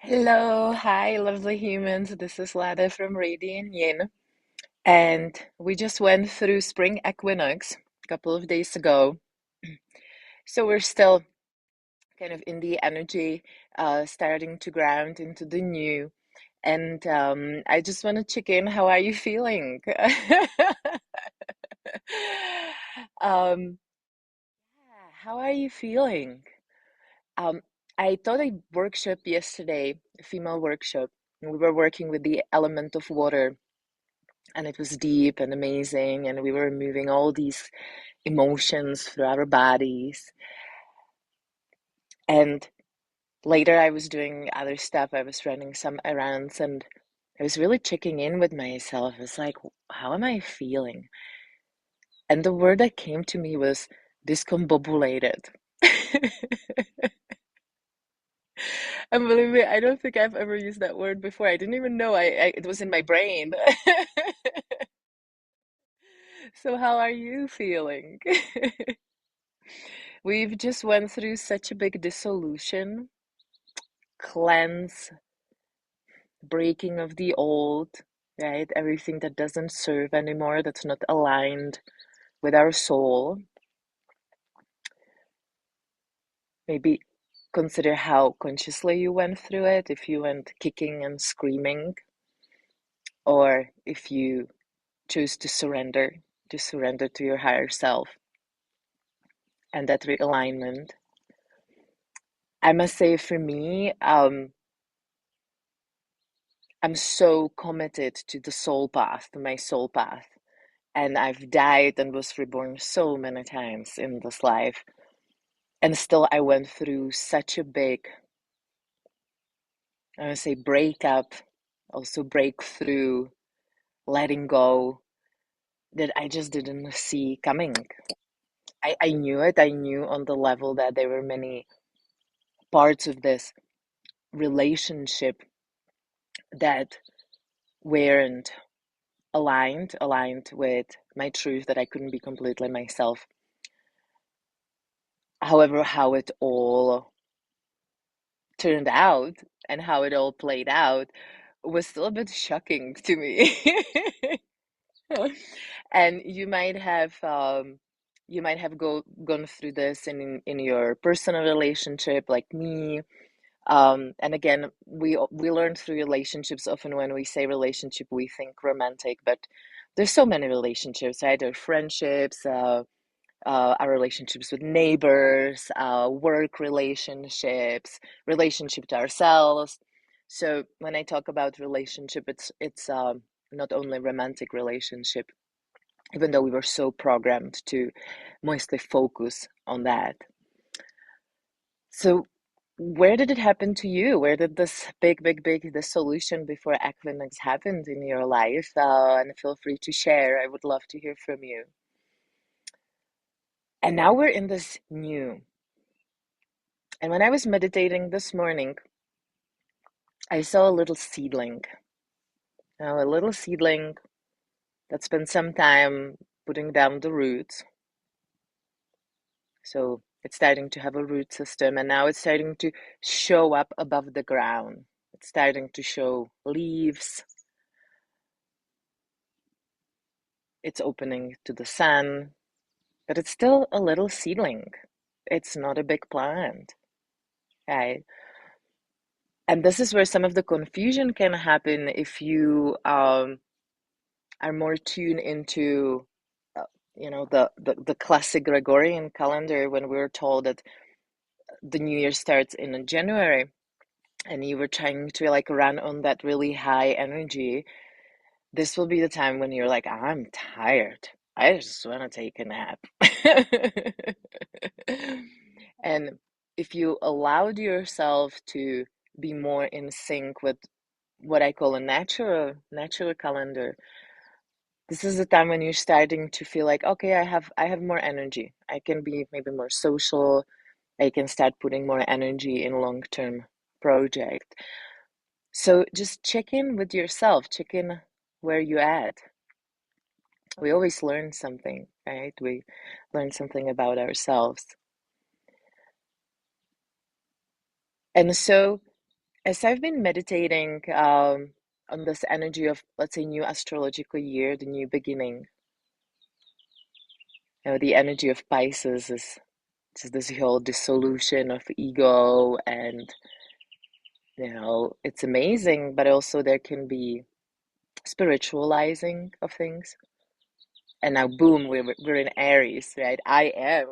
Hello, hi, lovely humans. This is Lada from Radiant Yin, and we just went through Spring Equinox a couple of days ago. So we're still kind of in the energy, starting to ground into the new. And I just want to check in. How are you feeling? Um, yeah, how are you feeling? Um, I taught a workshop yesterday, a female workshop. And we were working with the element of water, and it was deep and amazing. And we were moving all these emotions through our bodies. And later, I was doing other stuff. I was running some errands, and I was really checking in with myself. I was like, how am I feeling? And the word that came to me was discombobulated. And believe me, I don't think I've ever used that word before. I didn't even know it was in my brain. So how are you feeling? We've just went through such a big dissolution, cleanse, breaking of the old, right? Everything that doesn't serve anymore, that's not aligned with our soul. Maybe consider how consciously you went through it, if you went kicking and screaming, or if you choose to surrender to your higher self and that realignment. I must say, for me, I'm so committed to the soul path, to my soul path. And I've died and was reborn so many times in this life. And still, I went through such a big, I would say, breakup, also breakthrough, letting go, that I just didn't see coming. I knew it. I knew on the level that there were many parts of this relationship that weren't aligned with my truth, that I couldn't be completely myself. However, how it all turned out and how it all played out was still a bit shocking to me. And you might have gone through this in your personal relationship like me. And again, we learn through relationships. Often when we say relationship, we think romantic, but there's so many relationships, right? There are friendships, our relationships with neighbors, work relationships, relationship to ourselves. So when I talk about relationship, it's not only romantic relationship, even though we were so programmed to mostly focus on that. So where did it happen to you? Where did this big dissolution before Equinox happened in your life? And feel free to share. I would love to hear from you. And now we're in this new. And when I was meditating this morning, I saw a little seedling. Now, a little seedling that spent some time putting down the roots. So it's starting to have a root system, and now it's starting to show up above the ground. It's starting to show leaves. It's opening to the sun, but it's still a little seedling. It's not a big plant, right? And this is where some of the confusion can happen if you are more tuned into uh, the classic Gregorian calendar, when we were told that the new year starts in January, and you were trying to like run on that really high energy. This will be the time when you're like, I'm tired, I just want to take a nap. And if you allowed yourself to be more in sync with what I call a natural calendar, this is the time when you're starting to feel like, okay, I have more energy. I can be maybe more social. I can start putting more energy in long-term project. So just check in with yourself, check in where you at. We always learn something, right? We learn something about ourselves. And so as I've been meditating on this energy of, let's say, new astrological year, the new beginning, the energy of Pisces is just this whole dissolution of ego, and it's amazing, but also there can be spiritualizing of things. And now, boom, we're in Aries, right? I am.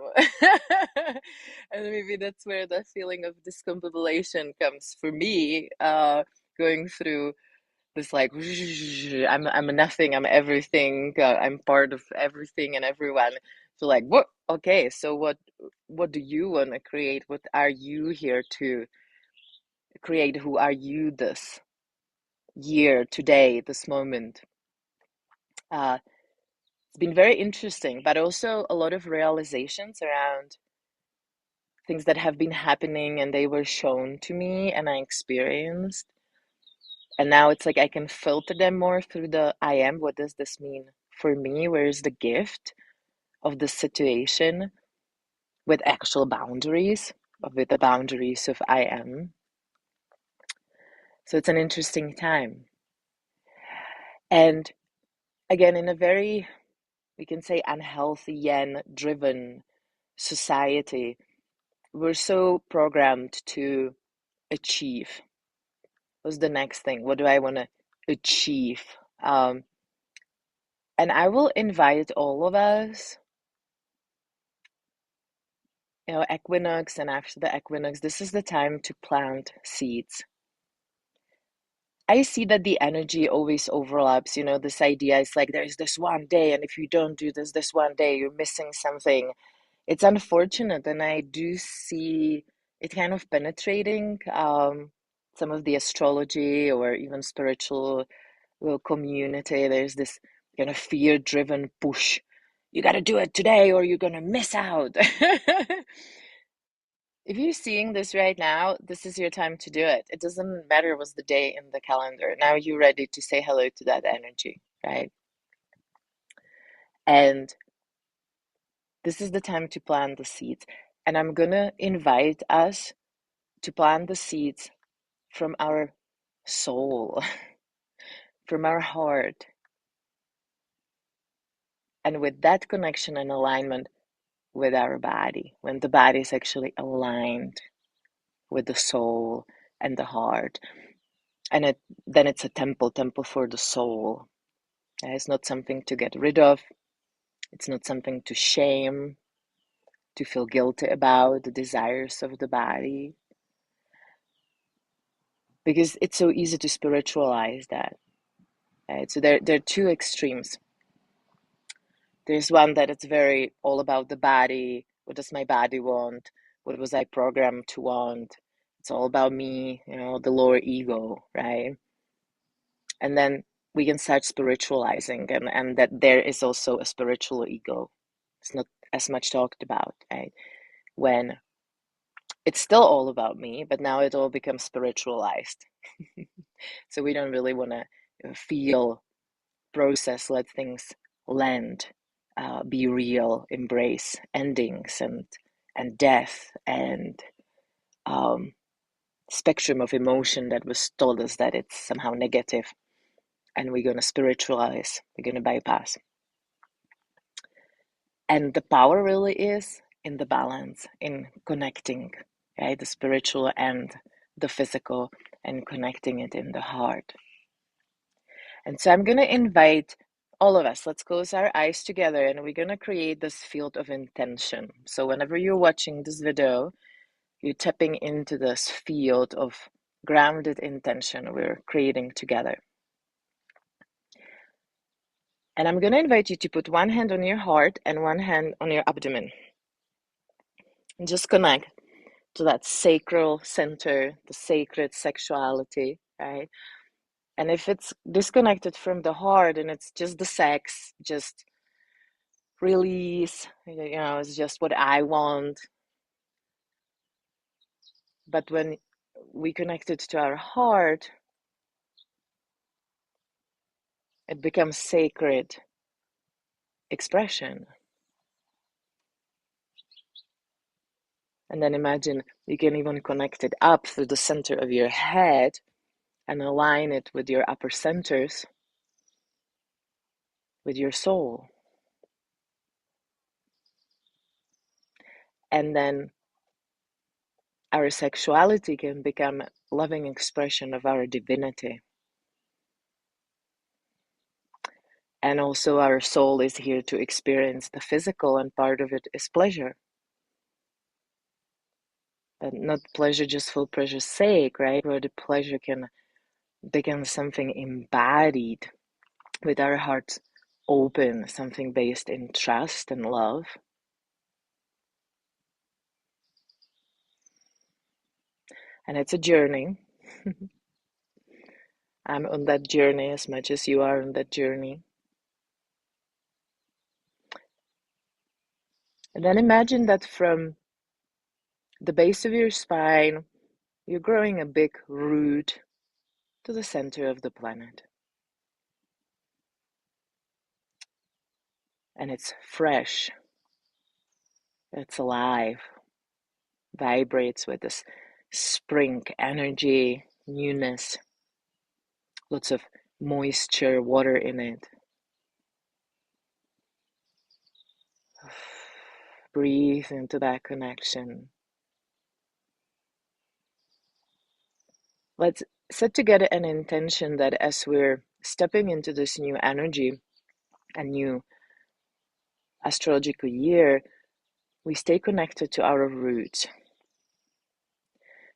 And maybe that's where the feeling of discombobulation comes for me, going through this like, I'm nothing, I'm everything, I'm part of everything and everyone. So like, what? Okay, so what do you want to create? What are you here to create? Who are you this year, today, this moment? Uh, it's been very interesting, but also a lot of realizations around things that have been happening and they were shown to me and I experienced. And now it's like I can filter them more through the I am. What does this mean for me? Where is the gift of the situation with actual boundaries, with the boundaries of I am? So it's an interesting time. And again, in a very, we can say, unhealthy yen driven society, we're so programmed to achieve. What's the next thing? What do I want to achieve? Um, and I will invite all of us, equinox and after the equinox, this is the time to plant seeds. I see that the energy always overlaps. This idea is like there's this one day, and if you don't do this one day, you're missing something. It's unfortunate, and I do see it kind of penetrating some of the astrology or even spiritual community. There's this kind of fear-driven push. You got to do it today, or you're gonna miss out. If you're seeing this right now, this is your time to do it. It doesn't matter what's the day in the calendar. Now you're ready to say hello to that energy, right? And this is the time to plant the seeds. And I'm gonna invite us to plant the seeds from our soul, from our heart. And with that connection and alignment with our body, when the body is actually aligned with the soul and the heart. And then it's a temple for the soul. It's not something to get rid of. It's not something to shame, to feel guilty about the desires of the body. Because it's so easy to spiritualize that. Right? So there are two extremes. There's one that it's very all about the body. What does my body want? What was I programmed to want? It's all about me, the lower ego, right? And then we can start spiritualizing, and that there is also a spiritual ego. It's not as much talked about, right? When it's still all about me, but now it all becomes spiritualized. So we don't really want to feel, process, let things land, be real, embrace endings and death and spectrum of emotion that was told us that it's somehow negative, and we're going to spiritualize, we're going to bypass. And the power really is in the balance, in connecting, right? The spiritual and the physical, and connecting it in the heart. And so I'm going to invite all of us, let's close our eyes together, and we're going to create this field of intention. So whenever you're watching this video, you're tapping into this field of grounded intention we're creating together. And I'm going to invite you to put one hand on your heart and one hand on your abdomen. And just connect to that sacral center, the sacred sexuality, right? And if it's disconnected from the heart and it's just the sex, just release, it's just what I want. But when we connect it to our heart, it becomes sacred expression. And then imagine You can even connect it up through the center of your head and align it with your upper centers, with your soul. And then our sexuality can become a loving expression of our divinity. And also, our soul is here to experience the physical, and part of it is pleasure. But not pleasure just for pleasure's sake, right? Where the pleasure can become something embodied with our hearts open, something based in trust and love. And it's a journey. I'm on that journey as much as you are on that journey. And then imagine that from the base of your spine, you're growing a big root to the center of the planet. And it's fresh, it's alive, vibrates with this spring energy, newness, lots of moisture, water in it. Breathe into that connection. Let's set together an intention that as we're stepping into this new energy, a new astrological year, we stay connected to our roots.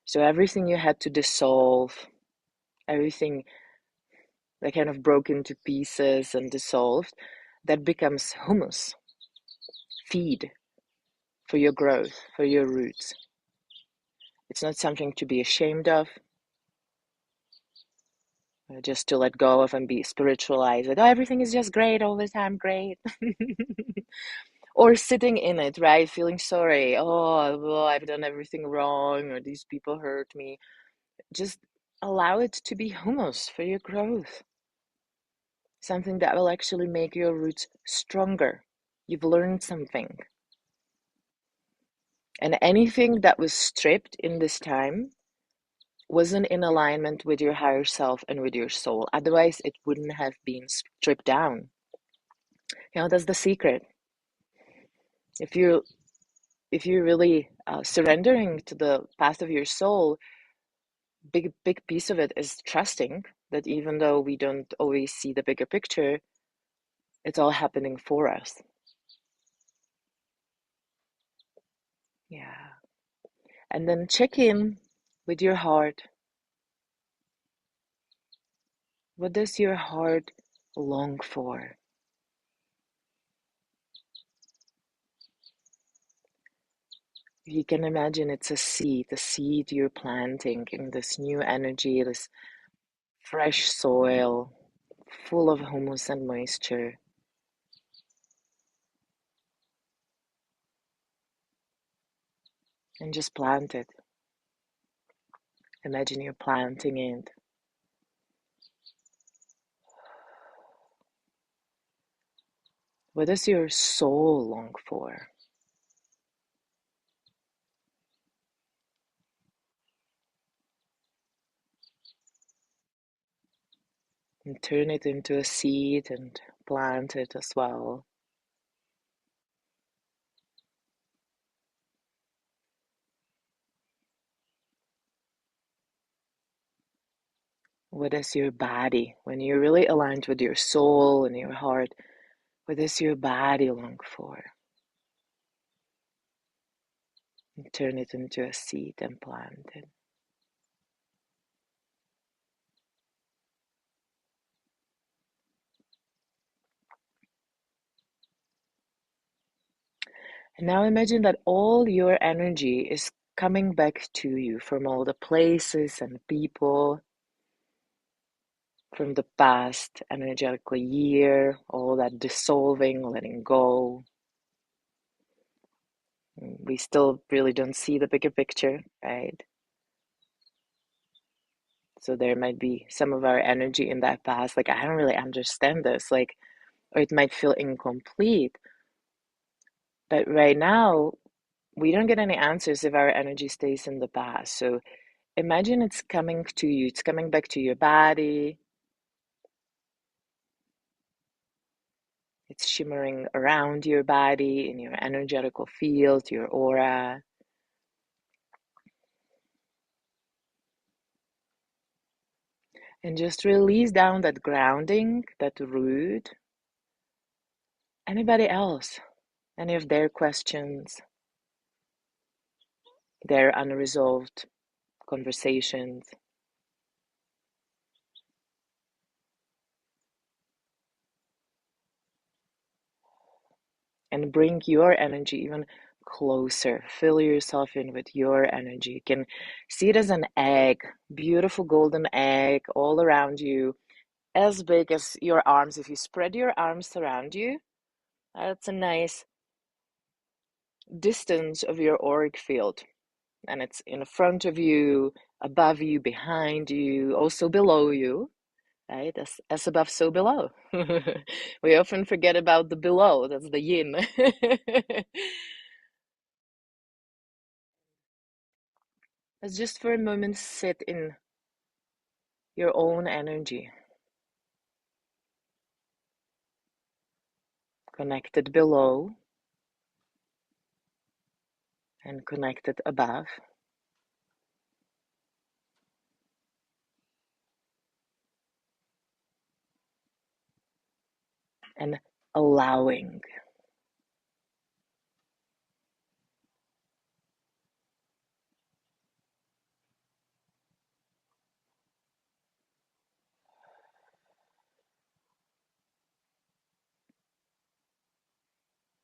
So everything you had to dissolve, everything that kind of broke into pieces and dissolved, that becomes hummus, feed for your growth, for your roots. It's not something to be ashamed of, just to let go of and be spiritualized. Like, oh, everything is just great all the time, great. Or sitting in it, right? Feeling sorry. Oh, well, I've done everything wrong, or these people hurt me. Just allow it to be hummus for your growth. Something that will actually make your roots stronger. You've learned something. And anything that was stripped in this time wasn't in alignment with your higher self and with your soul. Otherwise, it wouldn't have been stripped down. That's the secret. If you if you're really surrendering to the path of your soul, big piece of it is trusting that even though we don't always see the bigger picture, it's all happening for us. Yeah. And then check in with your heart. What does your heart long for? You can imagine it's a seed you're planting in this new energy, this fresh soil, full of humus and moisture. And just plant it. Imagine you're planting it. What does your soul long for? And turn it into a seed and plant it as well. What is your body? When you're really aligned with your soul and your heart, what does your body long for? And turn it into a seed and plant it. And now imagine that all your energy is coming back to you from all the places and people from the past energetically year, all that dissolving, letting go. We still really don't see the bigger picture, right? So there might be some of our energy in that past, like, I don't really understand this, like, or it might feel incomplete. But right now, we don't get any answers if our energy stays in the past. So imagine it's coming to you, it's coming back to your body, it's shimmering around your body in your energetical field, your aura. And just release down that grounding, that root. Anybody else? Any of their questions, their unresolved conversations? And bring your energy even closer. Fill yourself in with your energy. You can see it as an egg, beautiful golden egg all around you, as big as your arms. If you spread your arms around you, that's a nice distance of your auric field. And it's in front of you, above you, behind you, also below you, right? As above, so below. We often forget about the below, that's the yin. Let's just for a moment sit in your own energy, connected below and connected above, and allowing.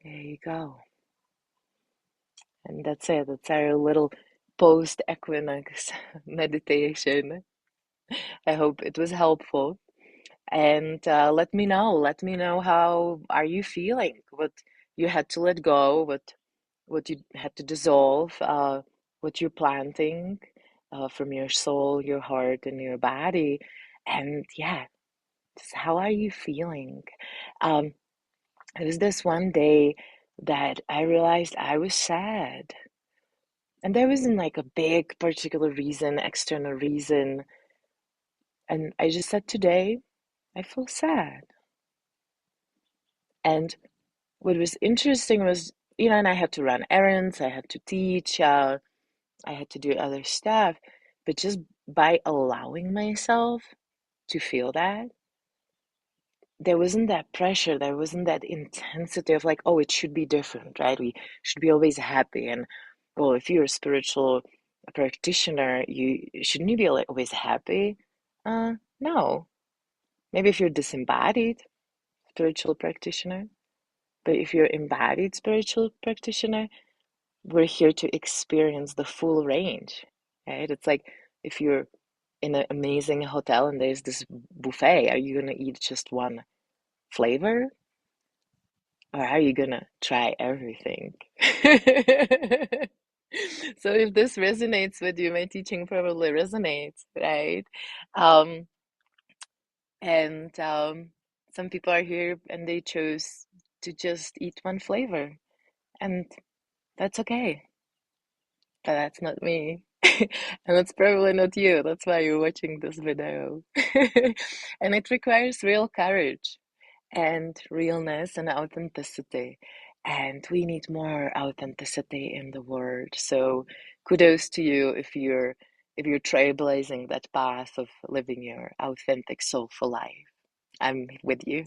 There you go. And that's it. That's our little post equinox meditation. I hope it was helpful. And let me know how are you feeling? What you had to let go, what you had to dissolve, what you're planting from your soul, your heart, and your body. And yeah, just how are you feeling? Um, it was this one day that I realized I was sad. And there wasn't like a big particular reason, external reason. And I just said, today, I feel sad. And what was interesting was, and I had to run errands, I had to teach, I had to do other stuff. But just by allowing myself to feel that, there wasn't that pressure, there wasn't that intensity of like, oh, it should be different, right? We should be always happy. And well, if you're a spiritual practitioner, you shouldn't you be like always happy? No. Maybe if you're disembodied spiritual practitioner, but if you're embodied spiritual practitioner, we're here to experience the full range, right? It's like if you're in an amazing hotel and there's this buffet, are you gonna eat just one flavor? Or are you gonna try everything? So if this resonates with you, my teaching probably resonates, right? Um, and some people are here and they chose to just eat one flavor, and that's okay. But that's not me. And that's probably not you. That's why you're watching this video. And it requires real courage and realness and authenticity. And we need more authenticity in the world. So kudos to you if you're trailblazing that path of living your authentic soulful life. I'm with you.